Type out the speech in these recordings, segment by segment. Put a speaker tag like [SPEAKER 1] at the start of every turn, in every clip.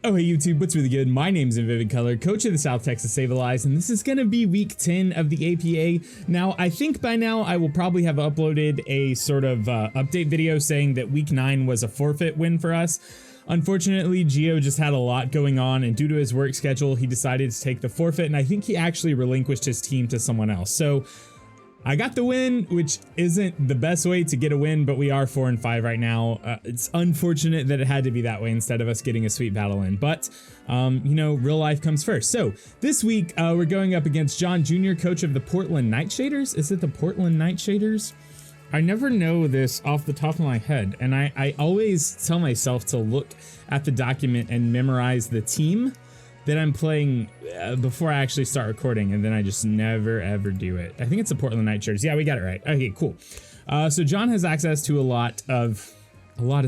[SPEAKER 1] Oh, hey YouTube, what's really good? My name's Emvee, coach of the South Texas Sableyes, and this is gonna be week 10 of the APA. Now, I think by now I will probably have uploaded a sort of update video saying that week 9 was a forfeit win for us. Unfortunately, Geo just had a lot going on, and due to his work schedule, he decided to take the forfeit, and I think he actually relinquished his team to someone else. So I got the win, which isn't the best way to get a win, but we are 4-5 right now. It's unfortunate that it had to be that way instead of us getting a sweet battle in, but you know, real life comes first. So this week we're going up against John Jr., coach of the Portland Nightshaders. Is it the Portland Nightshaders? I never know this off the top of my head, and I always tell myself to look at the document and memorize the team that I'm playing before I actually start recording, and then I just never ever do it. I think it's the Portland Nightshaders. Yeah, we got it right. Okay, cool. So John has access to a lot of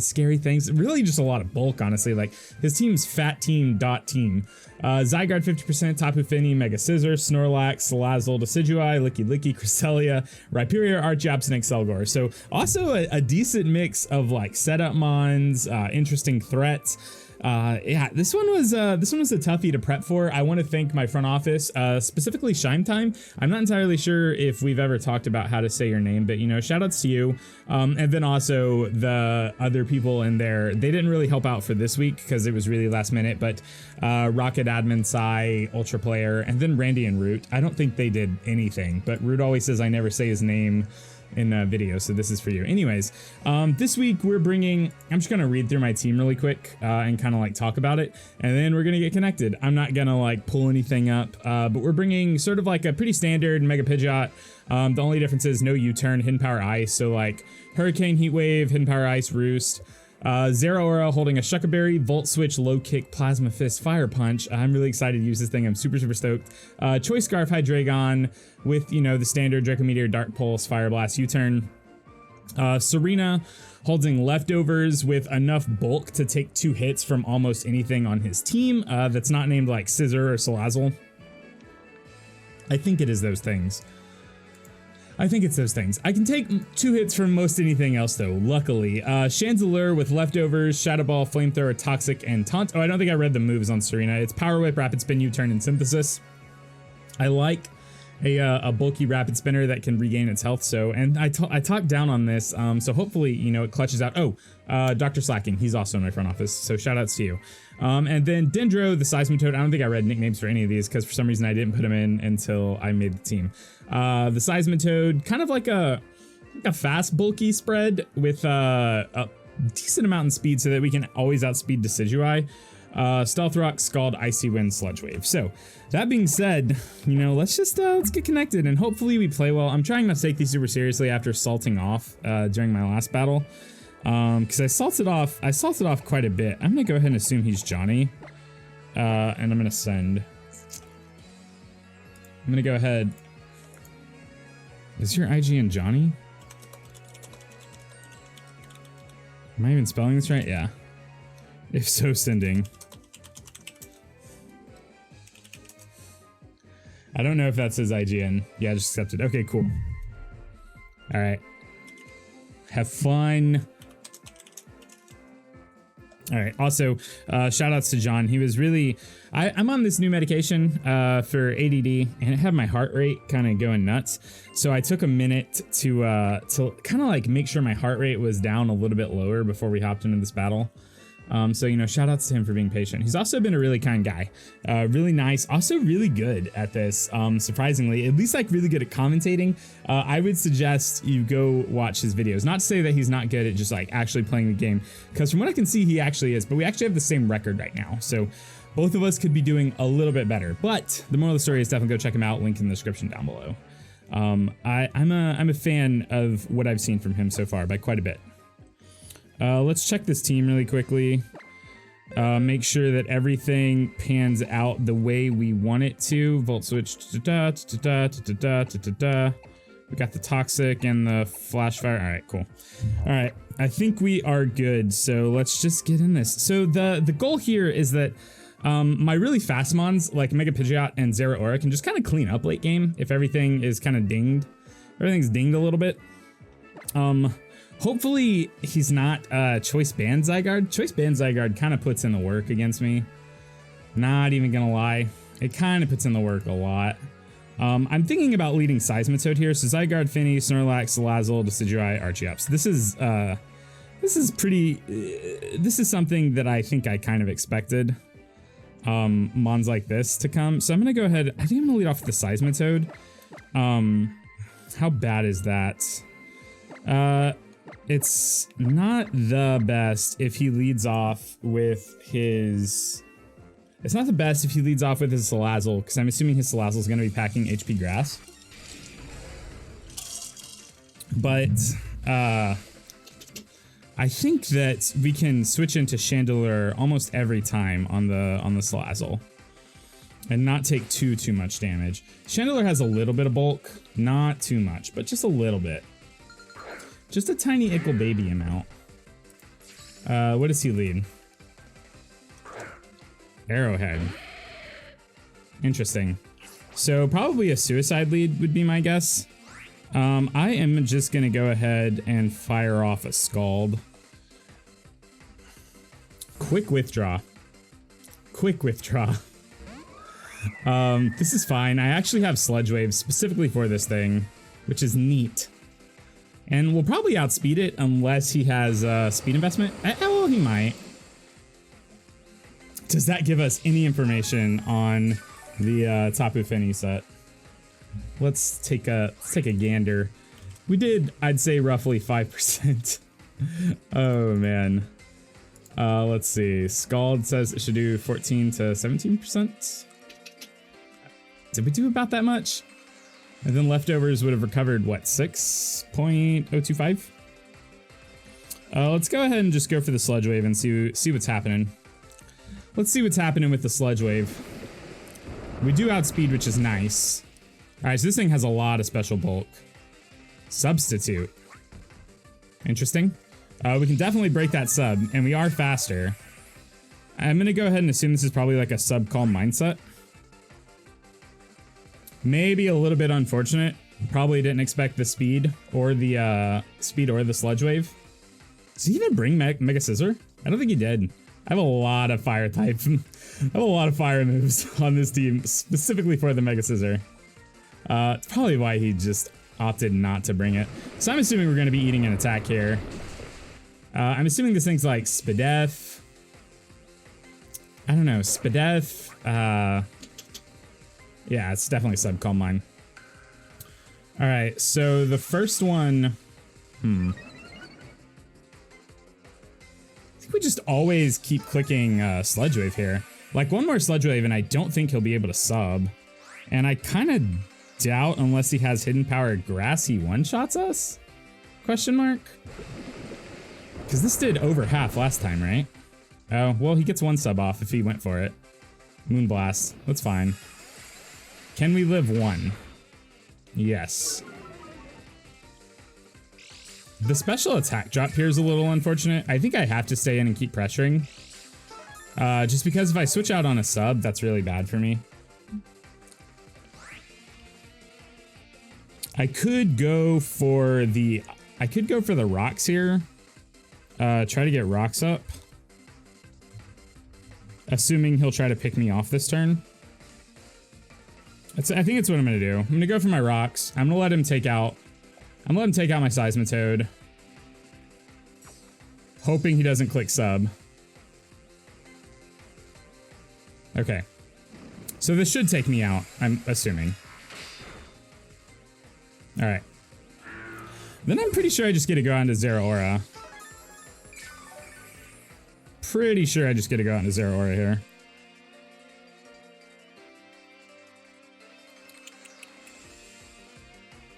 [SPEAKER 1] scary things. Really just a lot of bulk, honestly. Like his team's fat team dot team. Zygarde 50%, Tapu Fini, Mega Scissor, Snorlax, Salazzle, Decidueye, Licky, Cresselia, Rhyperior, Archeops, and Excelgor. So also a decent mix of like setup mons, interesting threats. Yeah, this one was a toughie to prep for. I want to thank my front office, specifically Shime Time. I'm not entirely sure if we've ever talked about how to say your name, but you know, shout outs to you. And then also the other people in there, they didn't really help out for this week because it was really last minute, but Rocket Admin, Sai, Ultraplayer, and then Randy and Root. I don't think they did anything, but Root always says I never say his name in a video, so this is for you. Anyways, this week we're bringing, I'm just gonna read through my team really quick and kind of like talk about it, and then we're gonna get connected. I'm not gonna like pull anything up, but we're bringing sort of like a pretty standard Mega Pidgeot. The only difference is no U-turn, Hidden Power Ice, so like Hurricane, Heat Wave, Hidden Power Ice, Roost. Zeraora holding a Shuckaberry, Volt Switch, Low Kick, Plasma Fist, Fire Punch. I'm really excited to use this thing. I'm super stoked. Choice Scarf, Hydreigon with, you know, the standard Draco Meteor, Dark Pulse, Fire Blast, U-turn. Serena holding Leftovers with enough bulk to take 2 hits from almost anything on his team that's not named like Scissor or Salazzle. I think it is those things. I think it's those things. I can take 2 hits from most anything else though, luckily. Chandelure with Leftovers, Shadow Ball, Flamethrower, Toxic, and Taunt. Oh, I don't think I read the moves on Serena. It's Power Whip, Rapid Spin, U-turn, and Synthesis. I like a bulky Rapid Spinner that can regain its health, so, and I talked down on this, so hopefully, you know, it clutches out. Oh, Dr. Slacking, he's also in my front office, so shout outs to you. And then Dendro, the Seismitoad. I don't think I read nicknames for any of these because for some reason I didn't put them in until I made the team. The Seismitoad, kind of like a fast, bulky spread with a decent amount in speed so that we can always outspeed Decidueye. Stealth Rock, Scald, Icy Wind, Sludge Wave. So that being said, you know, let's get connected and hopefully we play well. I'm trying not to take these super seriously after salting off during my last battle. Because I salted off quite a bit. I'm gonna go ahead and assume he's Johnny, and I'm gonna send. I'm gonna go ahead. Is your IGN Johnny? Am I even spelling this right? Yeah. If so, sending. I don't know if that says IGN. Yeah, I just accepted. Okay, cool. All right. Have fun. All right. Also, shout outs to John. He was really, I'm on this new medication for ADD, and it had my heart rate kind of going nuts. So I took a minute to kind of like make sure my heart rate was down a little bit lower before we hopped into this battle. So, you know, shout outs to him for being patient. He's also been a really kind guy, really nice, also really good at this. Surprisingly, at least like really good at commentating. I would suggest you go watch his videos. Not to say that he's not good at just like actually playing the game, because from what I can see, he actually is, but we actually have the same record right now. So both of us could be doing a little bit better, but the moral of the story is definitely go check him out. Link in the description down below. I'm a fan of what I've seen from him so far by quite a bit. Let's check this team really quickly. Make sure that everything pans out the way we want it to. Volt Switch. We got the Toxic and the Flash Fire. All right, cool. All right, I think we are good. So let's just get in this. So the goal here is that my really fast mons like Mega Pidgeot and Zeraora can just kind of clean up late game if everything is kind of dinged. Everything's dinged a little bit. Hopefully he's not Choice Band Zygarde. Choice Band Zygarde kind of puts in the work against me. Not even gonna lie. It kind of puts in the work a lot. I'm thinking about leading Seismitoad here. So Zygarde, Finny, Snorlax, Salazzle, Decidueye, Archeops. This is pretty... this is something that I think I kind of expected. Mons like this to come. So I'm gonna go ahead. I think I'm gonna lead off with the Seismitoad. How bad is that? It's not the best if he leads off with his... It's not the best if he leads off with his Salazzle, because I'm assuming his Salazzle is going to be packing HP Grass. But, I think that we can switch into Chandelure almost every time on the Salazzle. And not take too much damage. Chandelure has a little bit of bulk. Not too much, but just a little bit. Just a tiny ickle baby amount. What does he lead? Arrowhead. Interesting. So probably a Suicide lead would be my guess. I am just gonna go ahead and fire off a Scald. Quick withdraw. Quick withdraw. This is fine. I actually have Sludge Wave specifically for this thing, which is neat. And we'll probably outspeed it unless he has speed investment. Well, he might. Does that give us any information on the Tapu Fini set? Let's take a gander. We did, I'd say, roughly 5%. Oh man. Let's see. Scald says it should do 14 to 17%. Did we do about that much? And then leftovers would have recovered what, 6.025? Let's go ahead and just go for the Sludge Wave and see what's happening. Let's see what's happening with the Sludge Wave. We do outspeed, which is nice. All right, so this thing has a lot of special bulk. Substitute. Interesting. We can definitely break that sub, and we are faster. I'm gonna go ahead and assume this is probably like a sub-calm mindset. Maybe a little bit unfortunate. Probably didn't expect the speed or the Sludge Wave. Does he even bring Mega Scissor? I don't think he did. I have a lot of fire type. I have a lot of fire moves on this team, specifically for the Mega Scissor. It's probably why he just opted not to bring it. So I'm assuming we're going to be eating an attack here. I'm assuming this thing's like Spadef. I don't know, Spadef. Yeah, it's definitely Sub-Calm Mine. All right, so the first one... I think we just always keep clicking Sludge Wave here. Like one more Sludge Wave and I don't think he'll be able to sub. And I kind of doubt, unless he has Hidden Power Grass, he one-shots us? Question mark? Because this did over half last time, right? Oh, well, he gets one sub off if he went for it. Moonblast, that's fine. Can we live one? Yes. The special attack drop here is a little unfortunate. I think I have to stay in and keep pressuring. Just because if I switch out on a sub, that's really bad for me. I could go for the rocks here. Try to get rocks up. Assuming he'll try to pick me off this turn. I think it's what I'm gonna do. I'm gonna go for my rocks. I'm gonna let him take out my Seismitoad. Hoping he doesn't click sub. Okay. So this should take me out, I'm assuming. Alright. Then I'm pretty sure I just get to go on to Zeraora. Pretty sure I just get to go on to Zeraora here.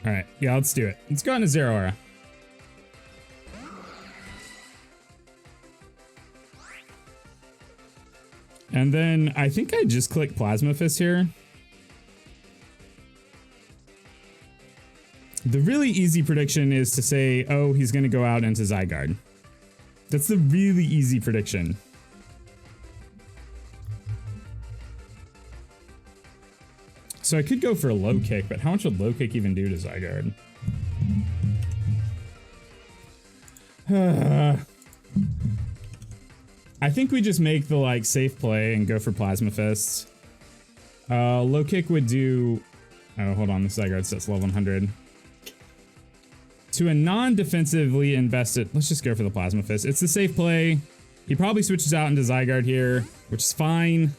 [SPEAKER 1] Alright, yeah, let's do it. Let's go on to Zeraora. And then I think I just click Plasma Fist here. The really easy prediction is to say, oh, he's going to go out into Zygarde. That's the really easy prediction. So I could go for a low kick, but how much would low kick even do to Zygarde? I think we just make the like safe play and go for Plasma Fist. Low kick would do... Oh, hold on. The Zygarde sets level 100. To a non-defensively invested... Let's just go for the Plasma Fist. It's the safe play. He probably switches out into Zygarde here, which is fine.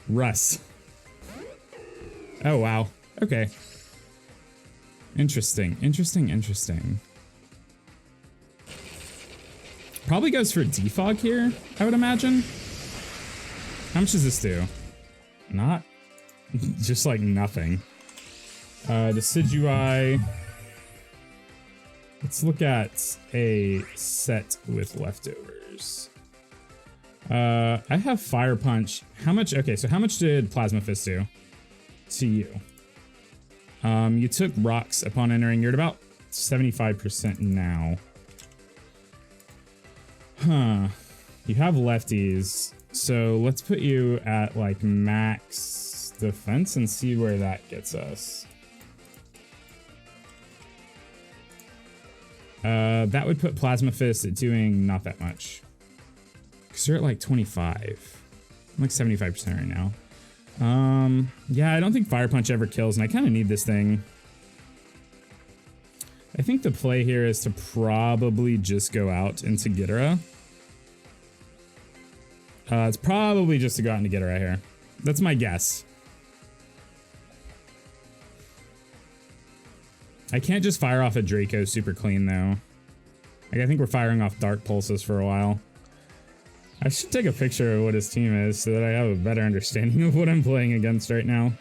[SPEAKER 1] Russ. Oh, wow. Okay. Interesting. Interesting. Probably goes for Defog here, I would imagine. How much does this do? Not... just like nothing. Decidui. Let's look at a set with leftovers. I have Fire Punch. How much? Okay, so how much did Plasma Fist do to you? You took rocks upon entering. You're at about 75% now. Huh. You have lefties. So let's put you at like max defense and see where that gets us. That would put Plasma Fist at doing not that much. Because you're at like 25. I'm like 75% right now. Yeah, I don't think Fire Punch ever kills, and I kind of need this thing. I think the play here is to probably just go out into Ghidorah. It's probably just to go out into Ghidorah here. That's my guess. I can't just fire off a Draco super clean, though. Like, I think we're firing off Dark Pulses for a while. I should take a picture of what his team is so that I have a better understanding of what I'm playing against right now.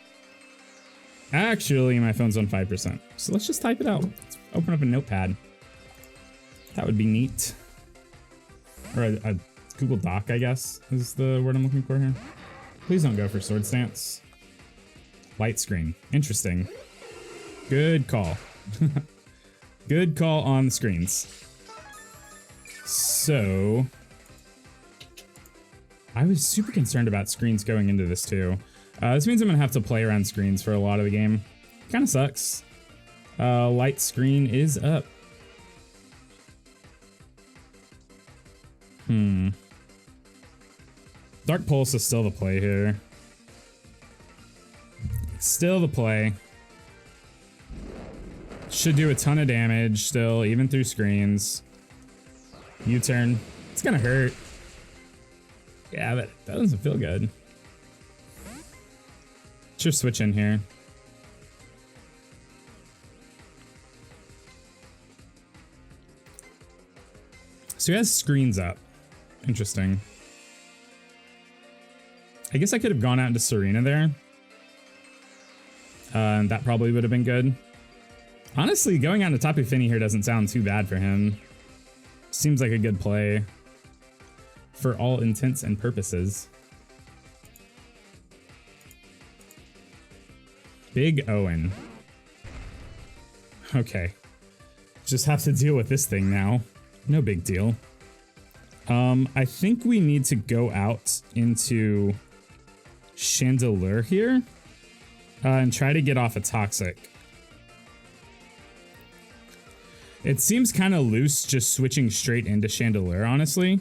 [SPEAKER 1] Actually, my phone's on 5%. So let's just type it out. Let's open up a notepad. That would be neat. Or a Google Doc, I guess, is the word I'm looking for here. Please don't go for Sword Stance. Light screen. Interesting. Good call. Good call on the screens. So... I was super concerned about screens going into this too. This means I'm gonna have to play around screens for a lot of the game. Kind of sucks. Light screen is up. Dark Pulse is still the play here. Still the play. Should do a ton of damage still, even through screens. U-turn. It's gonna hurt. Yeah, that doesn't feel good. Let's just switch in here. So he has screens up. Interesting. I guess I could have gone out into Serena there. And that probably would have been good. Honestly, going out to Tapu Fini here doesn't sound too bad for him. Seems like a good play. For all intents and purposes. Big Owen. Okay. Just have to deal with this thing now. No big deal. I think we need to go out into Chandelure here. And try to get off a Toxic. It seems kind of loose just switching straight into Chandelure, honestly.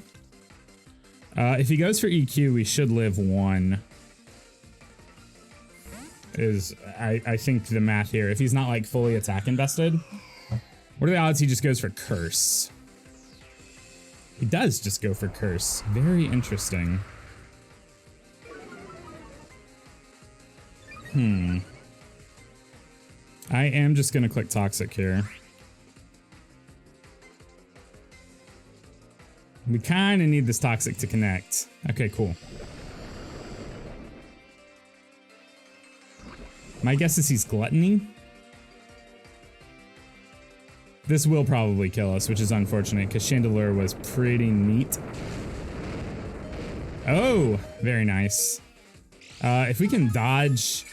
[SPEAKER 1] If he goes for EQ, we should live one. Is, I think, the math here. If he's not, like, fully attack invested. What are the odds he just goes for Curse? He does just go for Curse. Very interesting. I am just gonna click Toxic here. We kind of need this Toxic to connect. Okay, cool. My guess is he's Gluttony. This will probably kill us, which is unfortunate because Chandelure was pretty neat. Oh, very nice. If we can dodge...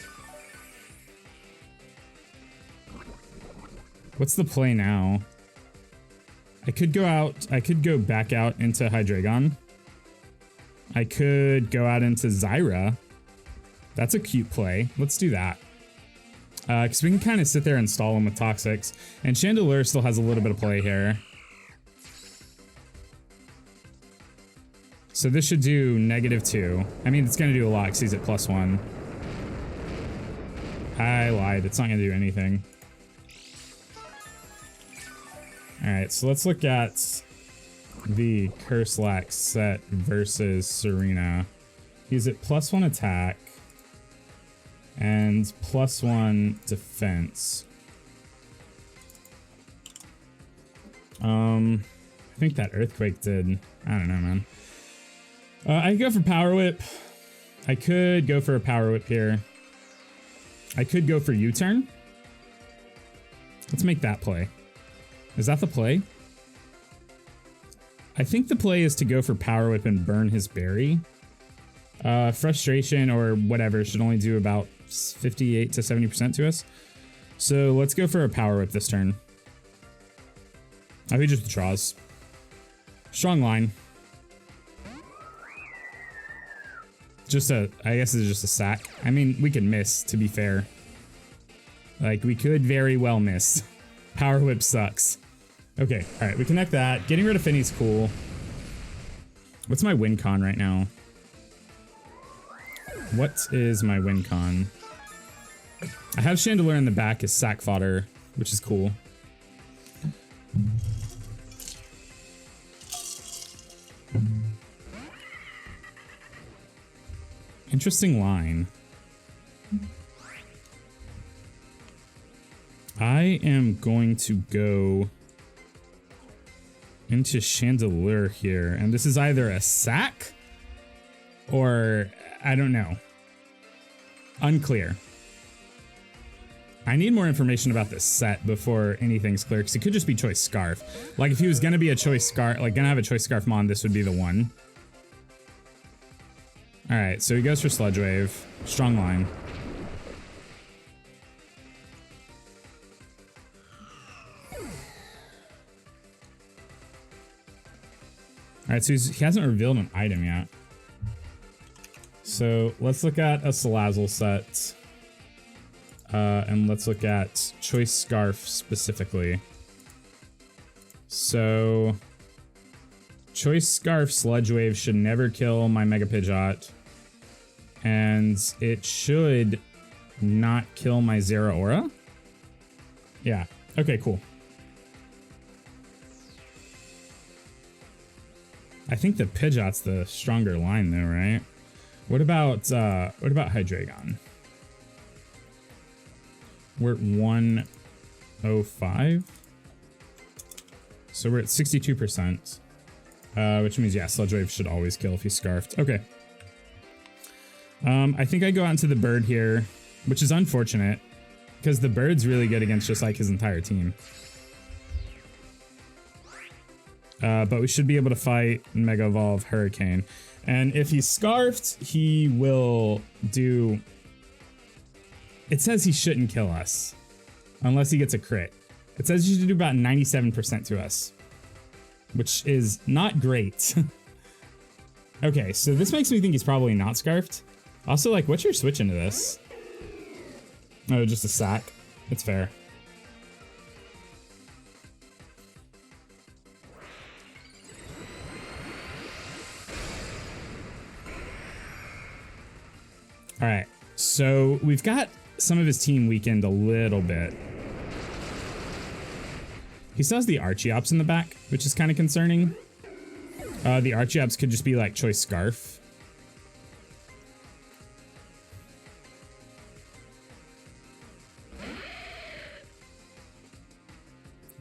[SPEAKER 1] What's the play now? I could go out, I could go back out into Hydreigon. I could go out into Zyra. That's a cute play. Let's do that. Because we can kind of sit there and stall him with Toxics. And Chandelure still has a little bit of play here. So this should do -2. I mean, it's going to do a lot because he's at +1. I lied. It's not going to do anything. Alright, so let's look at the Curse-Lax set versus Serena. He's at +1 attack and +1 defense. I think that Earthquake did. I don't know, man. I could go for Power Whip. I could go for a Power Whip here. I could go for U-turn. Let's make that play. Is that the play? I think the play is to go for Power Whip and burn his berry. Frustration or whatever should only do about 58 to 70% to us. So let's go for a Power Whip this turn. I think just withdraws. Strong line. Just a, I guess it's just a sack. I mean, we could miss, to be fair. Like, we could very well miss. Power Whip sucks. Okay, alright, we connect that. Getting rid of Finny's cool. What's my win con right now? What is my win con? I have Chandelier in the back as sack fodder, which is cool. Interesting line. I am going to go into Chandelier here, and this is either a sack or I don't know. Unclear. I need more information about this set before anything's clear, because it could just be Choice Scarf. Like, if he was gonna be a Choice Scarf, like gonna have a Choice Scarf Mon, this would be the one. Alright, so he goes for Sludge Wave. Strong line. Alright, so he hasn't revealed an item yet. So let's look at a Salazzle set. And let's look at Choice Scarf specifically. So Choice Scarf Sludge Wave should never kill my Mega Pidgeot. And it should not kill my Zeraora. Yeah. Okay, cool. I think the Pidgeot's the stronger line though, right? What about Hydreigon? We're at 105. So we're at 62%. Which means, yeah, Sludge Wave should always kill if he's Scarfed. Okay. I think I go out into the Bird here, which is unfortunate, because the Bird's really good against just like his entire team. But we should be able to fight Mega Evolve Hurricane. And if he's Scarfed, he will do... It says he shouldn't kill us, unless he gets a crit. It says he should do about 97% to us, which is not great. Okay, so this makes me think he's probably not Scarfed. Also, like, what's your switch into this? Oh, just a sack. It's fair. All right, so we've got some of his team weakened a little bit. He still has the Archeops in the back, which is kind of concerning. The Archeops could just be like Choice Scarf.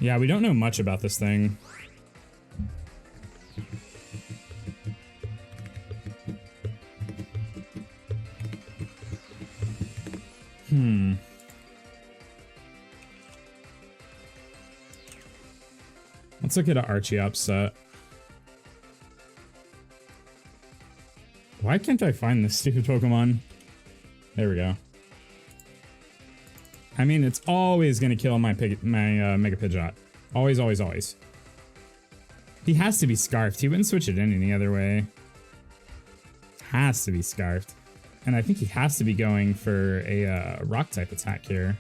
[SPEAKER 1] Yeah, we don't know much about this thing. Let's look at an Archeops set. Why can't I find this stupid Pokemon? There we go. I mean, it's always gonna kill my Mega Pidgeot. Always, always, always. He has to be Scarfed. He wouldn't switch it in any other way. Has to be Scarfed. And I think he has to be going for a rock type attack here.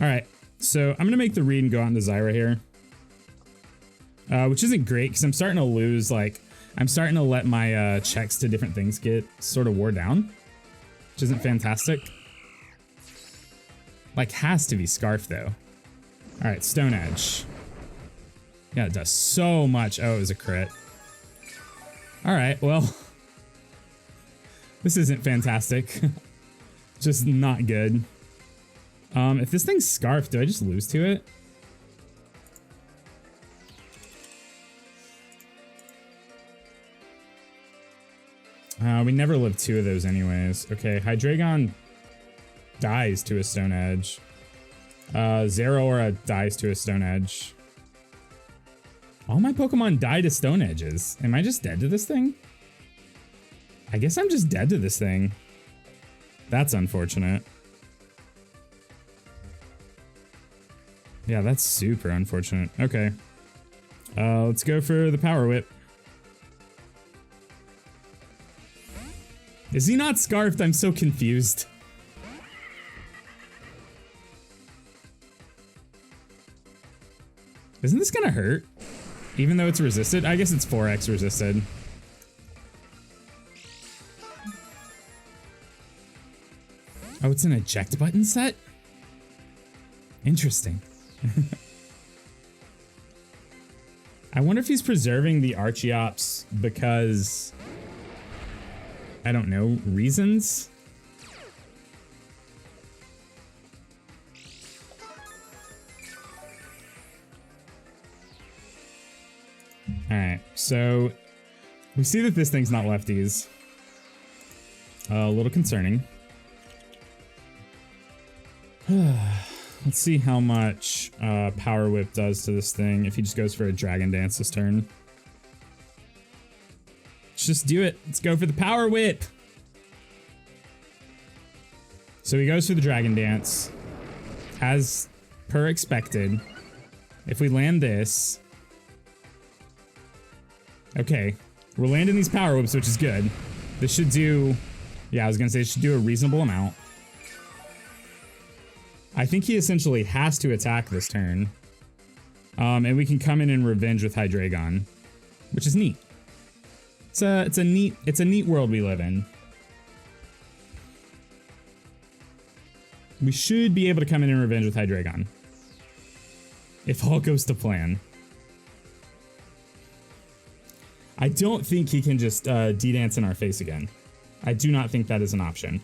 [SPEAKER 1] Alright, so I'm gonna make the read and go on to Zyra here. which isn't great because I'm starting to lose, like, I'm starting to let my checks to different things get sort of wore down, which isn't fantastic. Like, has to be Scarf, though. All right, Stone Edge. Yeah, it does so much. Oh, it was a crit. All right, well, this isn't fantastic. Just not good. If this thing's Scarf, do I just lose to it? We never lived 2 of those anyways. Okay, Hydreigon dies to a Stone Edge. Zeraora dies to a Stone Edge. All my Pokemon die to Stone Edges. Am I just dead to this thing? I guess I'm just dead to this thing. That's unfortunate. Yeah, that's super unfortunate. Okay. Let's go for the Power Whip. Is he not Scarfed? I'm so confused. Isn't this gonna hurt? Even though it's resisted? I guess it's 4x resisted. Oh, it's an eject button set? Interesting. I wonder if he's preserving the Archeops because, I don't know, reasons? Alright, so we see that this thing's not lefties. A little concerning. Let's see how much Power Whip does to this thing if he just goes for a Dragon Dance this turn. Let's just do it. Let's go for the Power Whip. So he goes for the Dragon Dance. As per expected. If we land this... Okay, we're landing these Power Whips, which is good. This should do... Yeah, I was gonna say it should do a reasonable amount. I think he essentially has to attack this turn. And we can come in and revenge with Hydreigon, which is neat. It's a neat world we live in. We should be able to come in and revenge with Hydreigon, if all goes to plan. I don't think he can just D-dance in our face again. I do not think that is an option.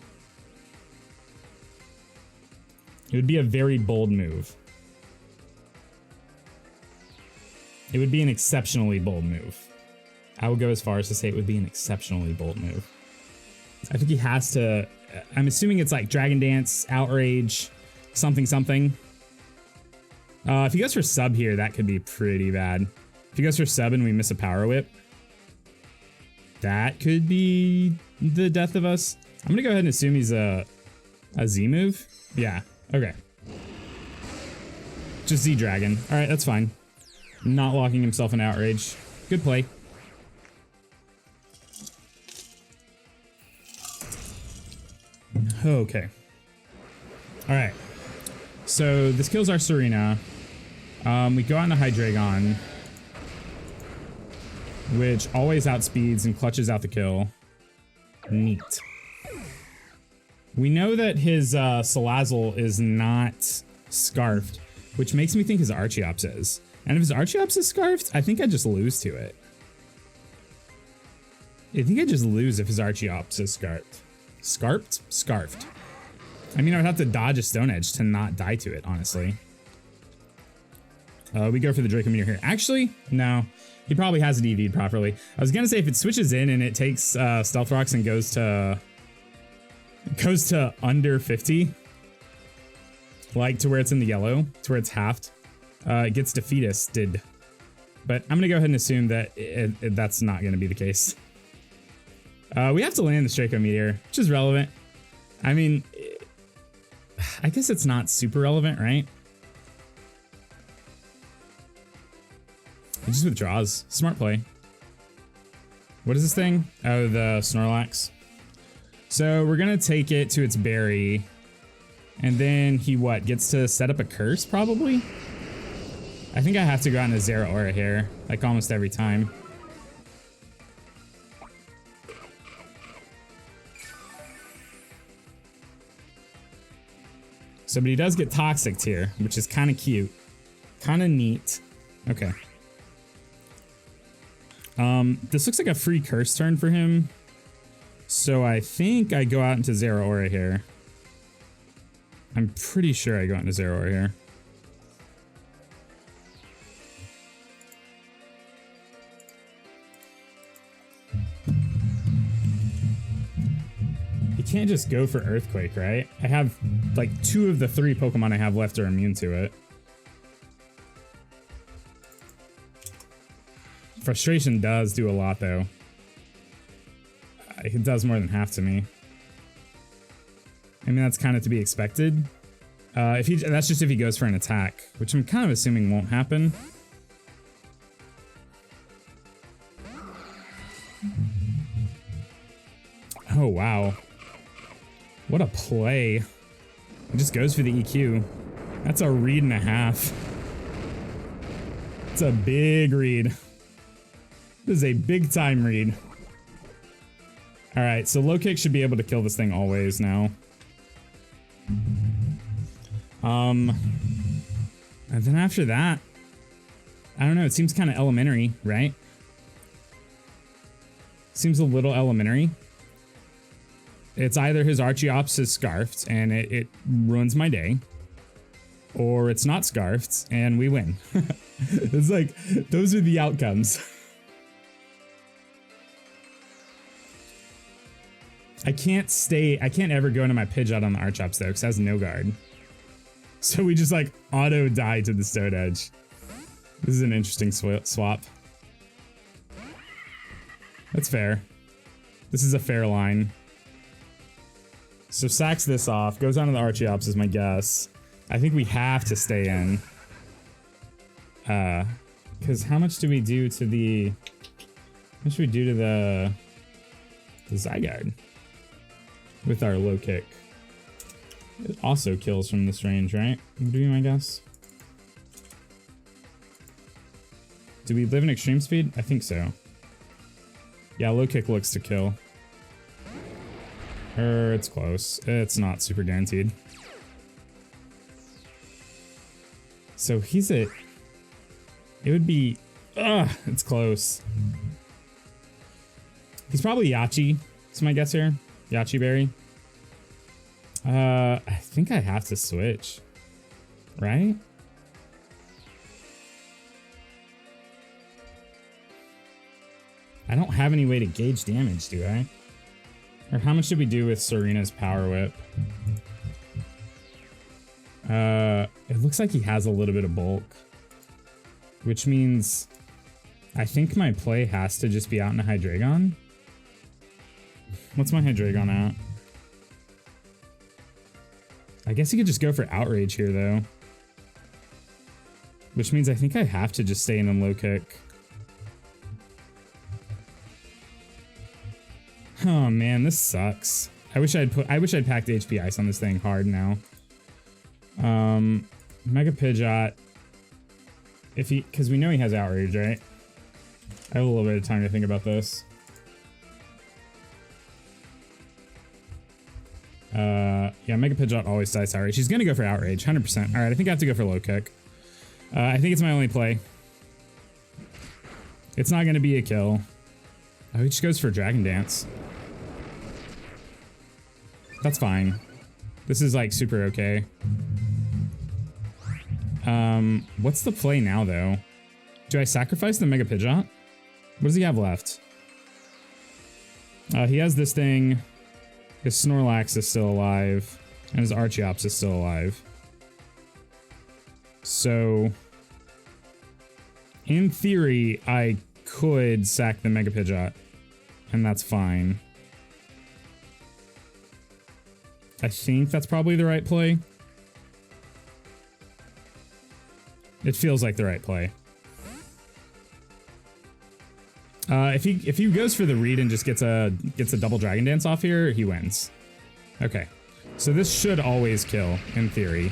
[SPEAKER 1] It would be a very bold move. It would be an exceptionally bold move. I would go as far as to say it would be an exceptionally bold move. I think he has to... I'm assuming it's like Dragon Dance, Outrage, something something. If he goes for sub here, that could be pretty bad. If he goes for sub and we miss a Power Whip, that could be the death of us. I'm gonna go ahead and assume he's a Z move. Yeah, okay. Just Z Dragon. All right, that's fine. Not locking himself in Outrage. Good play. Okay. All right. So this kills our Serena. We go out into Hydreigon, which always outspeeds and clutches out the kill. Neat. We know that his Salazzle is not scarfed, which makes me think his Archeops is. And if his Archeops is scarfed, I think I just lose to it. I think I just lose if his Archeops is scarfed. Scarfed? Scarfed. I mean, I would have to dodge a Stone Edge to not die to it, honestly. We go for the Draco Meteor here. Actually, no. He probably hasn't EV'd properly. I was gonna say if it switches in and it takes Stealth Rocks and goes to under 50, like to where it's in the yellow, to where it's halved, it gets defeated. But I'm gonna go ahead and assume that that's not gonna be the case. We have to land the Draco Meteor, which is relevant. I mean, I guess it's not super relevant, right? It just withdraws. Smart play. What is this thing? Oh, the Snorlax. So we're gonna take it to its berry, and then he what? Gets to set up a curse, probably? I think I have to go out into Zero Aura here, like almost every time. So, but he does get Toxic here, which is kind of cute. Kind of neat. Okay. This looks like a free curse turn for him. So I think I go out into Zero Aura here. I'm pretty sure I go out into Zero Aura here. You can't just go for Earthquake, right? I have like 2 of the 3 Pokemon I have left are immune to it. Frustration does do a lot though. It does more than half to me. I mean, that's kind of to be expected. That's just if he goes for an attack, which I'm kind of assuming won't happen. Oh, wow. What a play. It just goes for the EQ. That's a read and a half. It's a big read. This is a big time read. All right, so low kick should be able to kill this thing always now. And then after that, I don't know, it seems kind of elementary, right? Seems a little elementary. It's either his Archeops is scarfed and it ruins my day, or it's not scarfed and we win. It's like, those are the outcomes. I can't ever go into my Pidgeot on the Archeops though, because it has no guard. So we just like auto die to the Stone Edge. This is an interesting swap. That's fair. This is a fair line. So sacks this off, goes on to the Archeops is my guess. I think we have to stay in. Because how much do we do to the... How much do we do to the Zygarde? With our low kick. It also kills from this range, right? Would be my guess. Do we live in extreme speed? I think so. Yeah, low kick looks to kill. It's close. It's not super guaranteed. So he's a... It would be... it's close. He's probably Yachi. That's my guess here. Yachi Berry. I think I have to switch. Right? I don't have any way to gauge damage, do I? Or how much did we do with Serena's Power Whip? It looks like he has a little bit of bulk. Which means I think my play has to just be out in a Hydreigon. What's my Hydreigon at? I guess he could just go for Outrage here, though. Which means I think I have to just stay in a low kick. Oh man, this sucks. I wish I'd packed HP Ice on this thing hard now. Mega Pidgeot. Because we know he has Outrage, right? I have a little bit of time to think about this. Yeah, Mega Pidgeot always dies Outrage. She's gonna go for Outrage, 100%. All right, I think I have to go for low kick. I think it's my only play. It's not gonna be a kill. Oh, he just goes for Dragon Dance. That's fine. This is like super okay. What's the play now though? Do I sacrifice the Mega Pidgeot? What does he have left? He has this thing. His Snorlax is still alive, and his Archeops is still alive. So, in theory, I could sack the Mega Pidgeot, and that's fine. I think that's probably the right play. It feels like the right play. If he goes for the read and just gets a double Dragon Dance off here, he wins. Okay, so this should always kill in theory.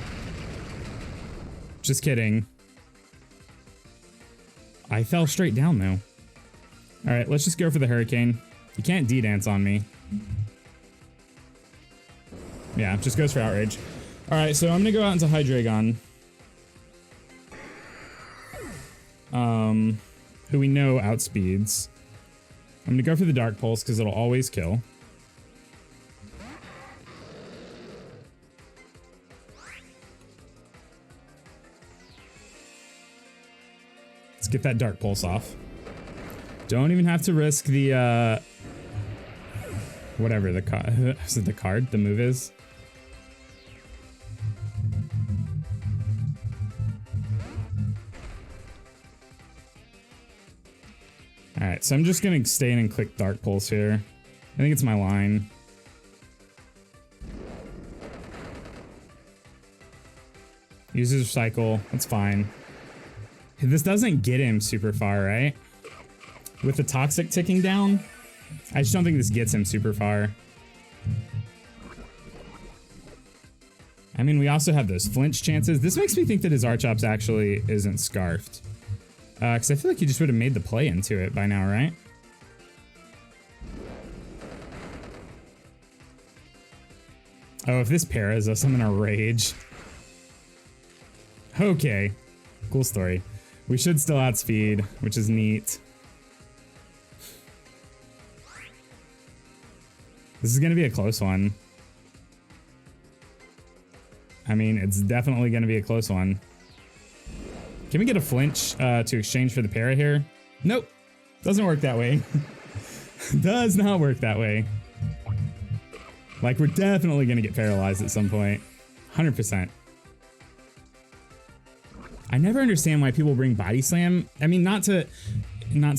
[SPEAKER 1] Just kidding. I fell straight down though. All right, let's just go for the hurricane. You can't D-dance on me. Yeah, just goes for outrage. All right, so I'm gonna go out into Hydreigon. Who we know outspeeds. I'm gonna go for the Dark Pulse because it'll always kill. Let's get that Dark Pulse off. Don't even have to risk the, whatever the card, is it the card? The move is? Alright, so I'm just gonna stay in and click Dark Pulse here. I think it's my line. Uses Recycle, that's fine. This doesn't get him super far, right? With the Toxic ticking down, I just don't think this gets him super far. I mean, we also have those flinch chances. This makes me think that his Archops actually isn't scarfed. Because I feel like he just would have made the play into it by now, right? Oh, if this paras us, I'm gonna rage. Okay. Cool story. We should still outspeed, which is neat. This is gonna be a close one. I mean, it's definitely gonna be a close one. Can we get a flinch to exchange for the para here? Nope. Doesn't work that way. Does not work that way. Like, we're definitely gonna get paralyzed at some point. 100%. I never understand why people bring Body Slam. I mean, not to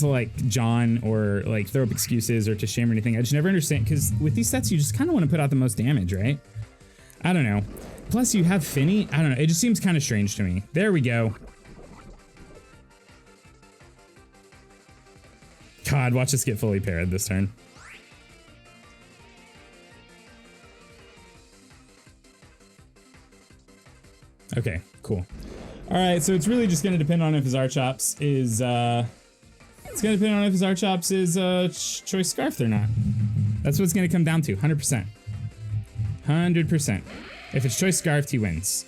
[SPEAKER 1] like John or like throw up excuses or to shame or anything. I just never understand, because with these sets, you just kind of want to put out the most damage, right? I don't know. Plus, you have Finny. I don't know. It just seems kind of strange to me. There we go. God, watch us get fully parried this turn. Okay, cool. All right, so it's really just going to depend on if his Archops is, it's going to depend on if his Archops is, choice scarfed or not. That's what it's going to come down to, 100%. 100%. If it's choice scarfed, he wins.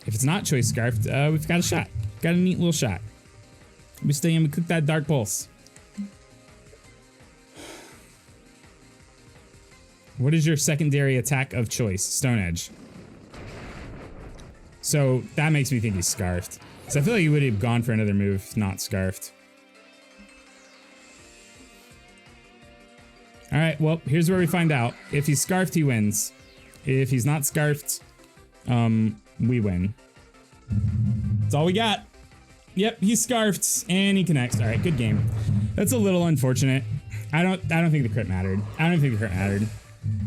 [SPEAKER 1] If it's not choice scarfed, we've got a shot. Got a neat little shot. We stay in, we cook that Dark Pulse. What is your secondary attack of choice? Stone Edge. So that makes me think he's scarfed. So I feel like he would have gone for another move, not scarfed. All right, well, here's where we find out. If he's scarfed, he wins. If he's not scarfed, we win. That's all we got. Yep, he's scarfed and he connects. All right, good game. That's a little unfortunate. I don't think the crit mattered. I don't think the crit mattered.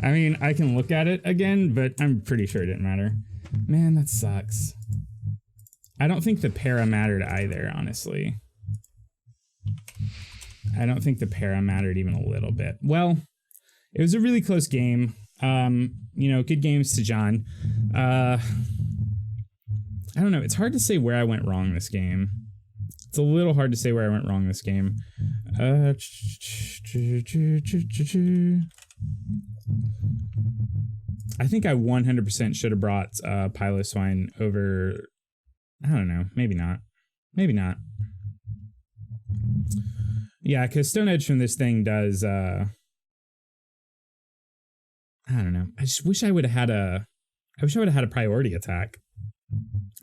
[SPEAKER 1] I mean, I can look at it again, but I'm pretty sure it didn't matter. Man, that sucks. I don't think the para mattered either, honestly. I don't think the para mattered even a little bit. Well, it was a really close game. You know, good games to John. I don't know. It's hard to say where I went wrong this game. It's a little hard to say where I went wrong this game. I think I 100% should have brought Piloswine over. I don't know. Maybe not. Maybe not. Yeah, because Stone Edge from this thing does. I don't know. I just wish I would have had a. I wish I would have had a priority attack.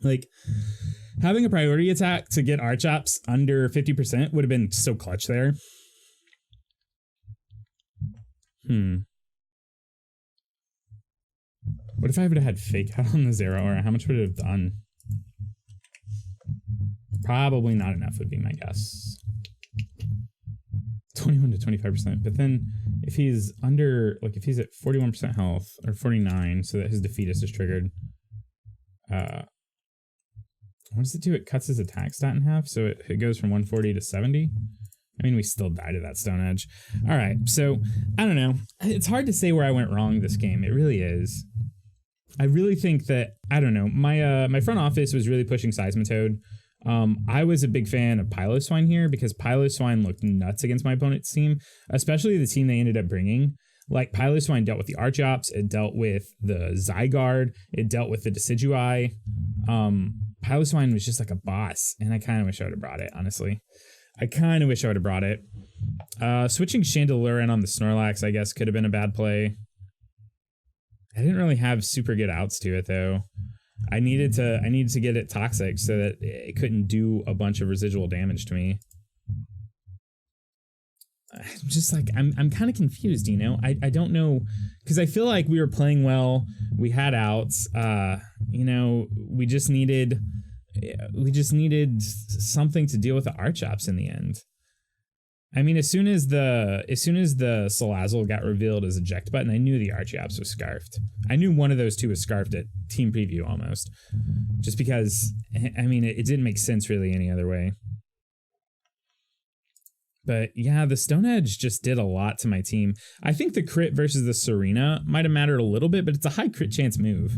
[SPEAKER 1] Like, having a priority attack to get Archops under 50% would have been so clutch there. What if I would have had Fake Out on the Zero Aura? How much would it have done? Probably not enough would be my guess. 21 to 25%. But then if he's under, like if he's at 41% health or 49, so that his Defeatus is triggered. What does it do? It cuts his attack stat in half, so it goes from 140 to 70. I mean, we still died to that Stone Edge. All right, so I don't know. It's hard to say where I went wrong this game. It really is. I really think that, I don't know, my front office was really pushing Seismitoad I was a big fan of Piloswine here because Piloswine looked nuts against my opponent's team, especially the team they ended up bringing. Like, Piloswine dealt with the Archeops, it dealt with the Zygarde, it dealt with the Decidueye. Piloswine was just like a boss, and I kind of wish I would have brought it, honestly. I kind of wish I would have brought it. Switching Chandelure in on the Snorlax, I guess, could have been a bad play. I didn't really have super good outs to it, though. I needed to get it toxic so that it couldn't do a bunch of residual damage to me. I'm just like, I'm kind of confused, you know? I don't know, because I feel like we were playing well. We had outs. You know, we just needed something to deal with the Archeops in the end. I mean, as soon as the Salazzle got revealed as eject button, I knew the Archeops was scarfed. I knew one of those two was scarfed at team preview almost, just because, I mean, it didn't make sense really any other way. But yeah, the Stone Edge just did a lot to my team. I think the crit versus the Serena might have mattered a little bit, but it's a high crit chance move.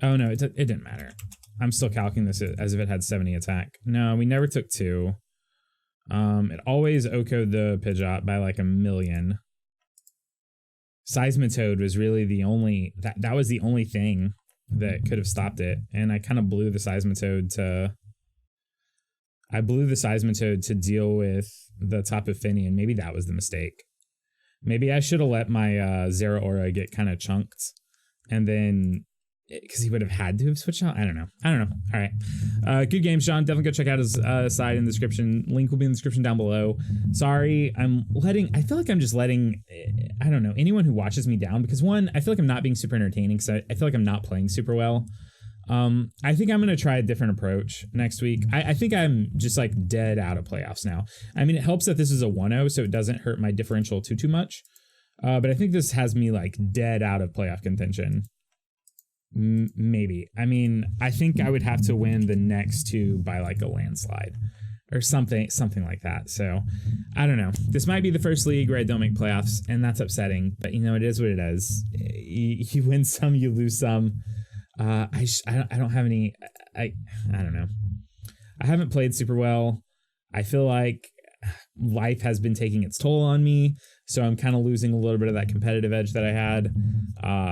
[SPEAKER 1] Oh no, it didn't matter. I'm still calculating this as if it had 70 attack. No, we never took 2. It always OHKO'd the Pidgeot by like 1,000,000. Seismitoad was really the only, that was the only thing that could have stopped it. And I kind of blew the Seismitoad to deal with the Tapu Fini, and maybe that was the mistake. Maybe I should have let my Zeraora get kind of chunked, and then, because he would have had to have switched out. I don't know. All right. Good game, Sean. Definitely go check out his side in the description. Link will be in the description down below. Sorry, I feel like I'm just letting, I don't know, anyone who watches me down, because one, I feel like I'm not being super entertaining, because I feel like I'm not playing super well. I think I'm going to try a different approach next week. I think I'm just like dead out of playoffs now. I mean, it helps that this is a 1-0, so it doesn't hurt my differential too much. But I think this has me like dead out of playoff contention. Maybe. I mean, I think I would have to win the next 2 by like a landslide or something like that. So I don't know. This might be the first league where I don't make playoffs, and that's upsetting, but you know, it is what it is. You win some, you lose some. I don't have any, I don't know. I haven't played super well. I feel like life has been taking its toll on me, so I'm kind of losing a little bit of that competitive edge that I had,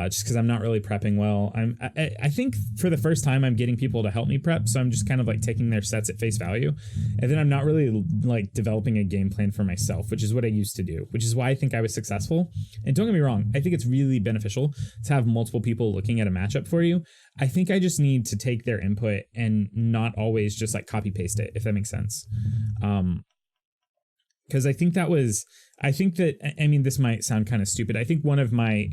[SPEAKER 1] just because I'm not really prepping well. I think for the first time I'm getting people to help me prep, so I'm just kind of like taking their sets at face value, and then I'm not really like developing a game plan for myself, which is what I used to do, which is why I think I was successful. And don't get me wrong, I think it's really beneficial to have multiple people looking at a matchup for you. I think I just need to take their input and not always just like copy paste it, if that makes sense. Because I think that, I mean, this might sound kind of stupid. I think one of my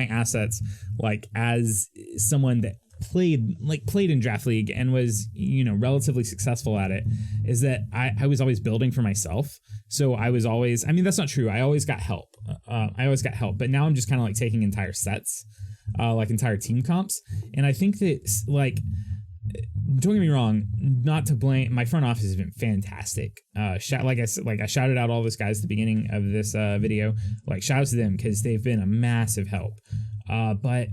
[SPEAKER 1] assets, like as someone that played in Draft League and was, you know, relatively successful at it, is that I was always building for myself. So I was always, I mean, that's not true. I always got help. But now I'm just kind of like taking entire sets, like entire team comps. And I think that, like, don't get me wrong, not to blame, my front office has been fantastic. I shouted out all those guys at the beginning of this video. Like, shout out to them because they've been a massive help. But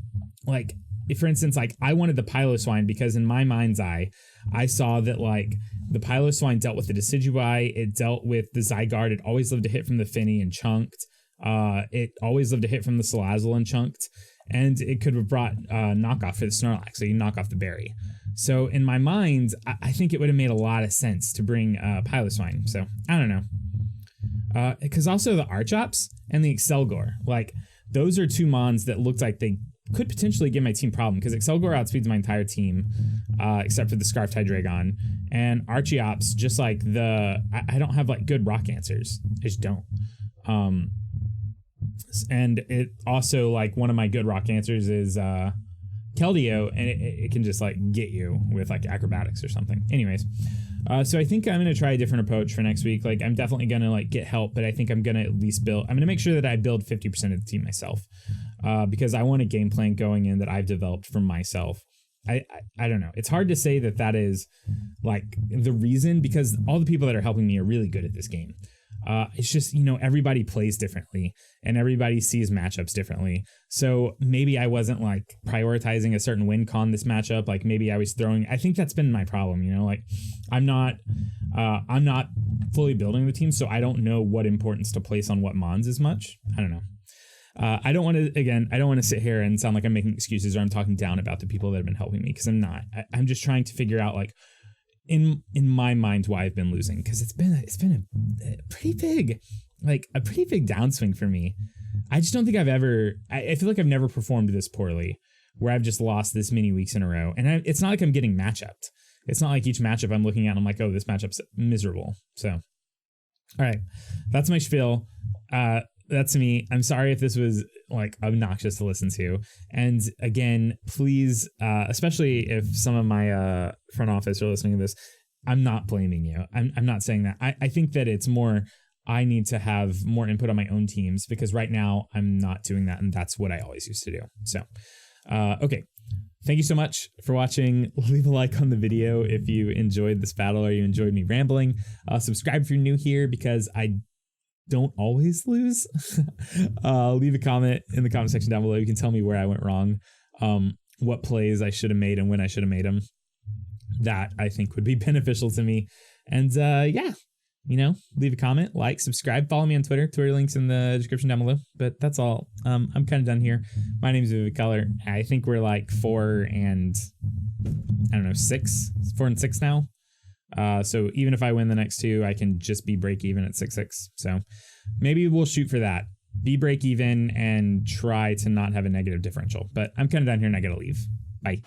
[SPEAKER 1] like, if, for instance, like I wanted the Piloswine because in my mind's eye, I saw that like the Piloswine dealt with the Decidueye, it dealt with the Zygarde, it always lived to hit from the Fini and chunked. It always lived to hit from the Salazzle and chunked. And it could have brought knockoff for the Snorlax, so you knock off the berry. So in my mind, I think it would have made a lot of sense to bring Piloswine. So I don't know. Because also the Archeops and the Excelgor, like those are 2 mons that looked like they could potentially give my team problem, because Excelgor outspeeds my entire team, except for the Scarfed Hydreigon. And Archeops, just like I don't have like good rock answers. I just don't. And it also, like, one of my good rock answers is Keldeo, and it can just like get you with like acrobatics or something. Anyways, so I think I'm going to try a different approach for next week. Like, I'm definitely going to like get help, but I think I'm going to at least I'm going to make sure that I build 50% of the team myself, because I want a game plan going in that I've developed for myself. I don't know. It's hard to say that is like the reason, because all the people that are helping me are really good at this game. It's just, you know, everybody plays differently and everybody sees matchups differently. So maybe I wasn't like prioritizing a certain win con this matchup. Like maybe I was throwing, I think that's been my problem, you know, like I'm not fully building the team. So I don't know what importance to place on what mons as much. I don't know. I don't want to sit here and sound like I'm making excuses or I'm talking down about the people that have been helping me, because I'm not. I'm just trying to figure out, like, in my mind, why I've been losing, because it's been a pretty big downswing for me. I just don't think I feel like I've never performed this poorly, where I've just lost this many weeks in a row. And it's not like I'm getting matchupped. It's not like each matchup I'm looking at and I'm like, oh, this matchup's miserable. So, all right, that's my spiel. That's me. I'm sorry if this was like obnoxious to listen to. And again, please, especially if some of my front office are listening to this, I'm not blaming you. I'm not saying that. I think that it's more, I need to have more input on my own teams, because right now I'm not doing that. And that's what I always used to do. So, okay. Thank you so much for watching. Leave a like on the video if you enjoyed this battle or you enjoyed me rambling. Subscribe if you're new here, because I don't always lose. Leave a comment in the comment section down below. You can tell me where I went wrong, what plays I should have made and when I should have made them. That I think would be beneficial to me. And yeah, you know, leave a comment, like, subscribe, follow me on Twitter. Twitter links in the description down below. But that's all. I'm kind of done here. My name is USUM. I think we're like 4 and 6 now. So even if I win the next 2, I can just be break even at 6-6. So maybe we'll shoot for that. Be break even and try to not have a negative differential. But I'm kind of done here and I gotta leave. Bye.